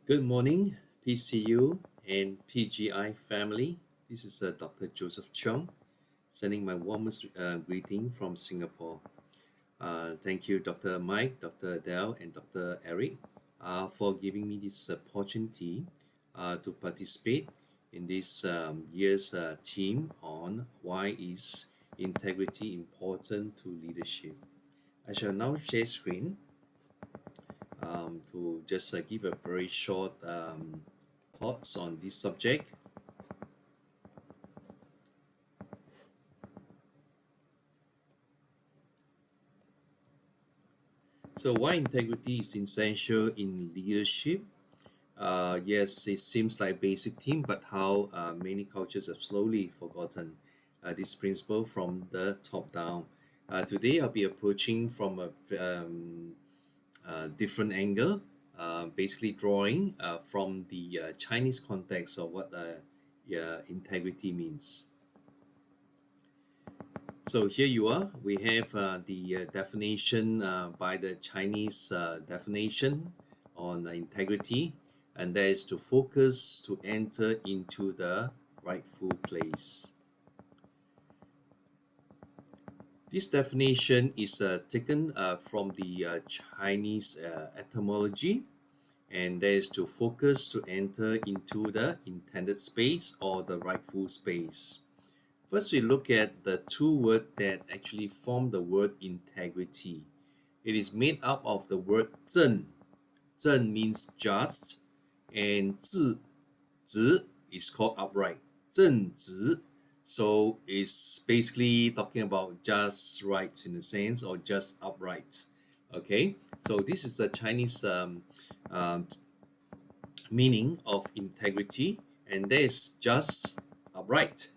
Good morning, PCU and PGI family. This is Dr. Joseph Cheong, sending my warmest greeting from Singapore. Thank you, Dr. Mike, Dr. Adele, and Dr. Eric, for giving me this opportunity to participate in this year's theme on why is integrity important to leadership. I shall now share screen to just give a very short thoughts on this subject. So why integrity is essential in leadership? Yes, it seems like basic theme, but how many cultures have slowly forgotten this principle from the top down. Today, I'll be approaching from a different angle, basically drawing from the Chinese context of what yeah, integrity means. So here you are. We have the definition by the Chinese definition on integrity, and that is to focus to enter into the rightful place. This definition is taken from the Chinese etymology, and that is to focus to enter into the intended space or the rightful space. First, we look at the two words that actually form the word integrity. It is made up of the word 正. 正 means just, and 直 is called upright. 正直. So it's basically talking about just right in a sense, or just upright. Okay, so this is the Chinese meaning of integrity, and that is just upright.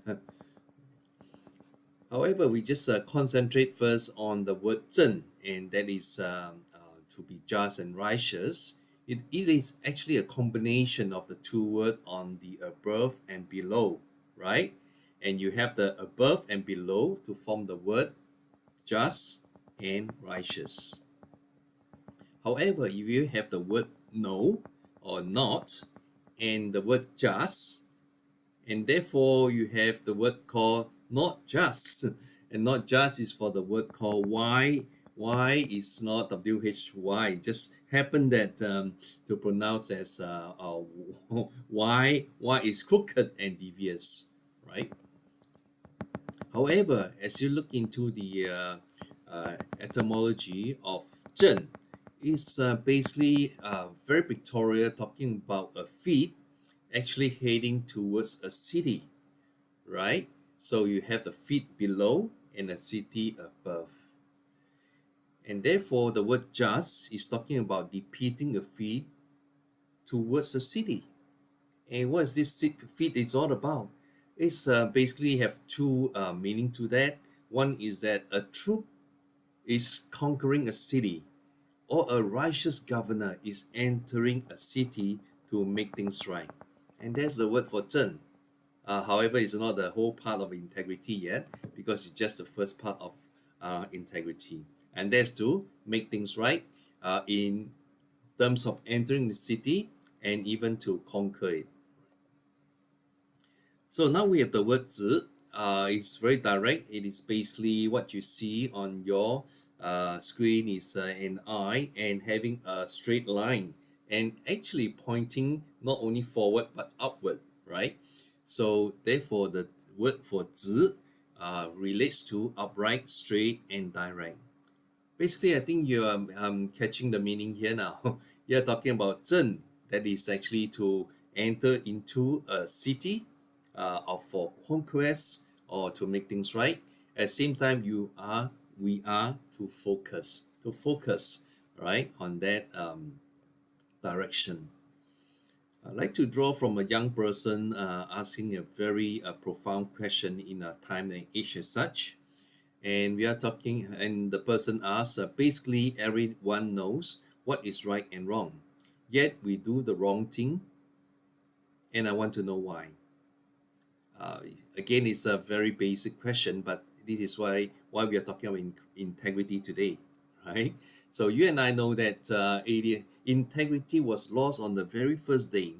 However, we just concentrate first on the word 正, and that is to be just and righteous. It is actually a combination of the two words on the above and below, right? And you have the above and below to form the word just and righteous. However, if you have the word no or not and the word just, and therefore you have the word called not just, and not just is for the word called why. Why is not why, just happen that to pronounce as why is crooked and devious, right? However, as you look into the etymology of 正, it's basically very pictorial, talking about a feet actually heading towards a city, right? So you have the feet below and a city above. And therefore, the word just is talking about depicting a feet towards a city. And what is this feet is all about? It's basically have two meaning to that. One is that a troop is conquering a city, or a righteous governor is entering a city to make things right. And that's the word for 正. However, it's not the whole part of integrity yet, because it's just the first part of integrity. And that's to make things right in terms of entering the city and even to conquer it. So now we have the word 子. It's very direct. It is basically what you see on your screen is an eye and having a straight line, and actually pointing not only forward but upward, right? So therefore, the word for 子 relates to upright, straight, and direct. Basically, I think you are catching the meaning here now. You're talking about 正, that is actually to enter into a city or for conquest or to make things right. At the same time, we are to focus, right, on that direction. I'd like to draw from a young person asking a very profound question in a time and age as such. And we are talking, and the person asks, basically everyone knows what is right and wrong, yet we do the wrong thing, and I want to know why. Uh, Again, it's a very basic question, but this is why we are talking about integrity today, right? So you and I know that integrity was lost on the very first day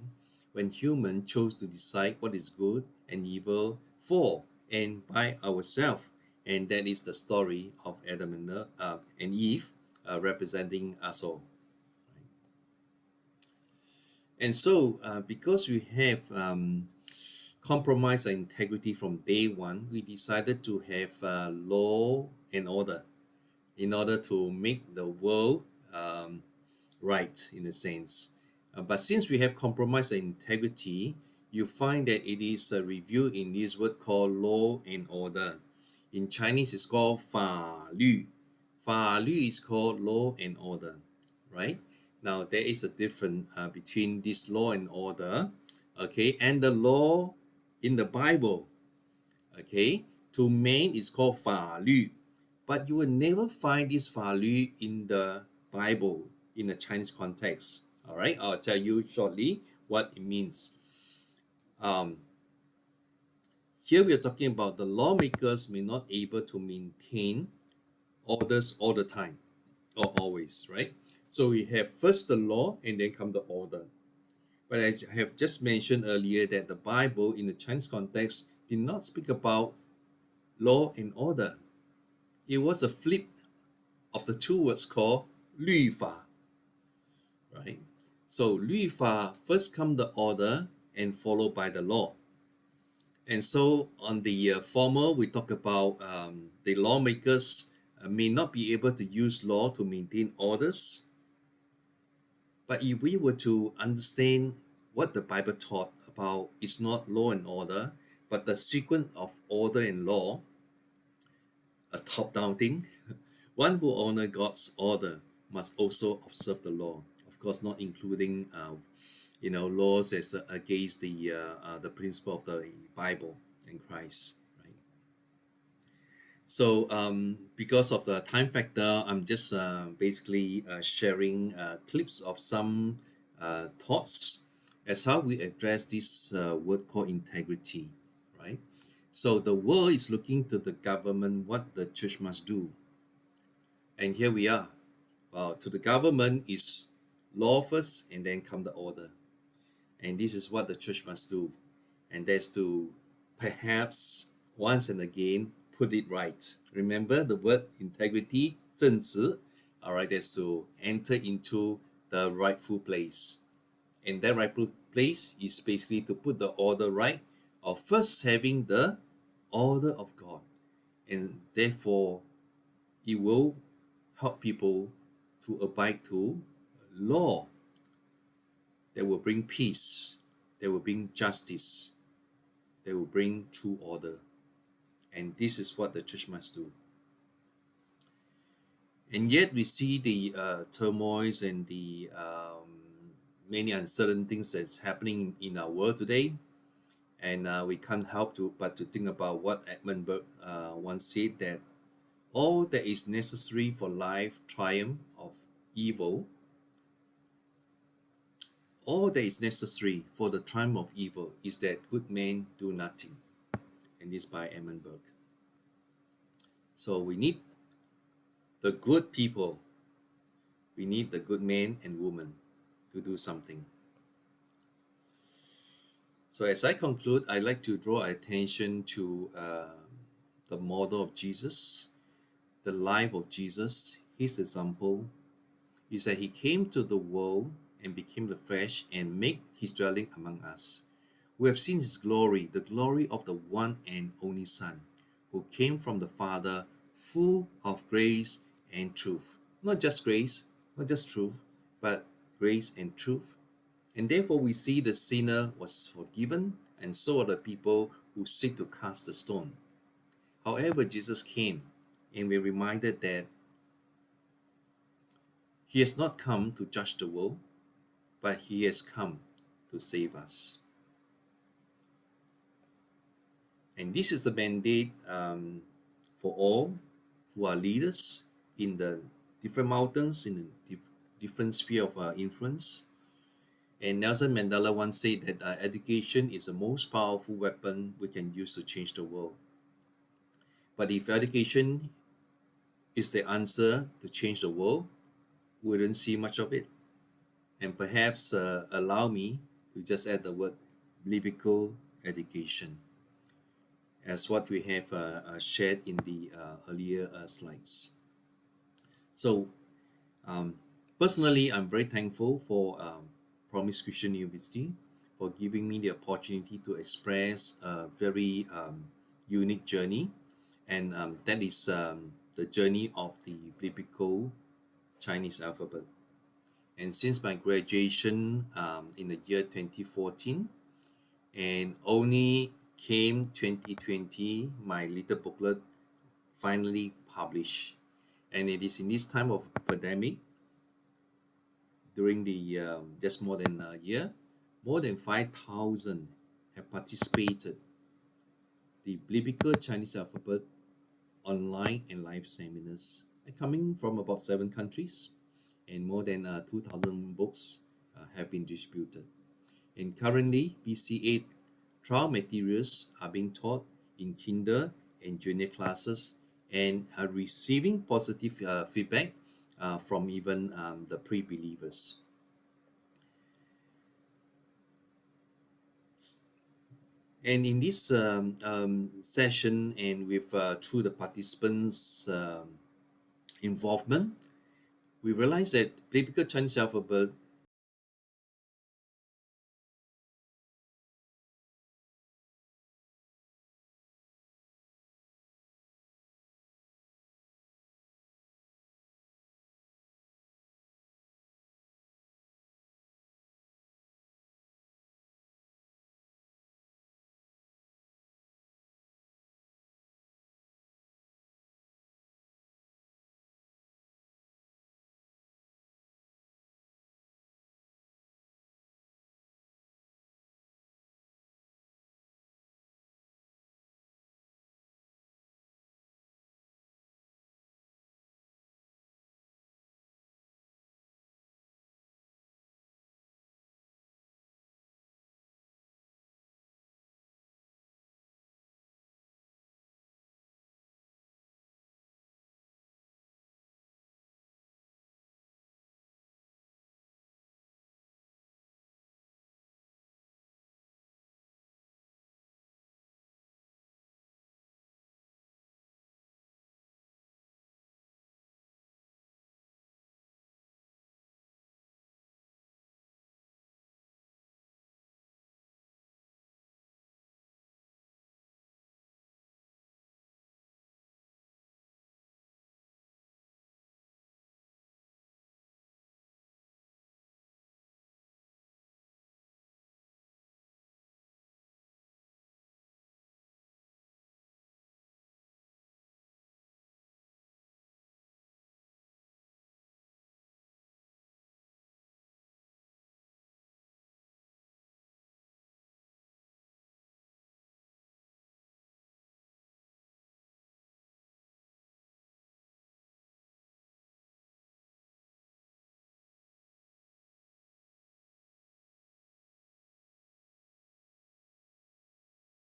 when humans chose to decide what is good and evil for and by ourselves. And that is the story of Adam and Eve, representing us all. And so, because we have compromised our integrity from day one, we decided to have law and order in order to make the world um, right, in a sense. But since we have compromised our integrity, you find that it is revealed in this word called law and order. In Chinese, it's called 法律. 法律 is called law and order, right? Now, there is a difference between this law and order, okay, and the law in the Bible, okay? To man is called 法律, but you will never find this 法律 in the Bible in a Chinese context. All right, I'll tell you shortly what it means. Um, Here we are talking about the lawmakers may not able to maintain orders all the time or always, right? So we have first the law and then come the order. But I have just mentioned earlier that the Bible in the Chinese context did not speak about law and order. It was a flip of the two words called 律法, right? So 律法 first come the order and followed by the law. And so on the former, we talk about the lawmakers may not be able to use law to maintain orders. But if we were to understand what the Bible taught about, it's not law and order, but the sequence of order and law, a top-down thing. One who honor God's order must also observe the law. Of course, not including laws as against the principle of the Bible and Christ. Right. So because of the time factor, I'm just basically sharing clips of some thoughts as how we address this word called integrity, right? So the world is looking to the government what the church must do. And here we are. To the government is law first and then come the order. And this is what the church must do. And that's to perhaps once and again put it right. Remember the word integrity, 正直. All right, that's to enter into the rightful place. And that rightful place is basically to put the order right of first having the order of God. And therefore, it will help people to abide to law that will bring peace, that will bring justice, that will bring true order. And this is what the church must do. And yet we see the turmoils and the many uncertain things that's happening in our world today. And we can't help but to think about what Edmund Burke once said, that all that is necessary for life triumph of evil, all that is necessary for the triumph of evil is that good men do nothing. And this by Edmund Burke. So we need the good people, we need the good men and women to do something. So as I conclude, I'd like to draw attention to the model of Jesus, the life of Jesus. His example is that he came to the world and became the flesh and made his dwelling among us. We have seen his glory, the glory of the one and only Son, who came from the Father, full of grace and truth. Not just grace, not just truth, but grace and truth. And therefore we see the sinner was forgiven, and so are the people who seek to cast the stone. However, Jesus came, and we're reminded that he has not come to judge the world, but he has come to save us. And this is the mandate for all who are leaders in the different mountains, in the different sphere of influence. And Nelson Mandela once said that education is the most powerful weapon we can use to change the world. But if education is the answer to change the world, wouldn't see much of it. And perhaps allow me to just add the word biblical education as what we have shared in the earlier slides. So, um, personally, I'm very thankful for Promise Christian University for giving me the opportunity to express a very unique journey, and that is the journey of the biblical Chinese alphabet. And since my graduation in the year 2014, and only came 2020, my little booklet finally published. And it is in this time of pandemic, during the just more than a year, more than 5,000 have participated the biblical Chinese alphabet online and live seminars coming from about 7 countries, and more than 2,000 books have been distributed. And currently, BC8 trial materials are being taught in kinder and junior classes and are receiving positive feedback from even the pre-believers. And in this session, and with through the participants' involvement, we realize that biblical Chinese alphabet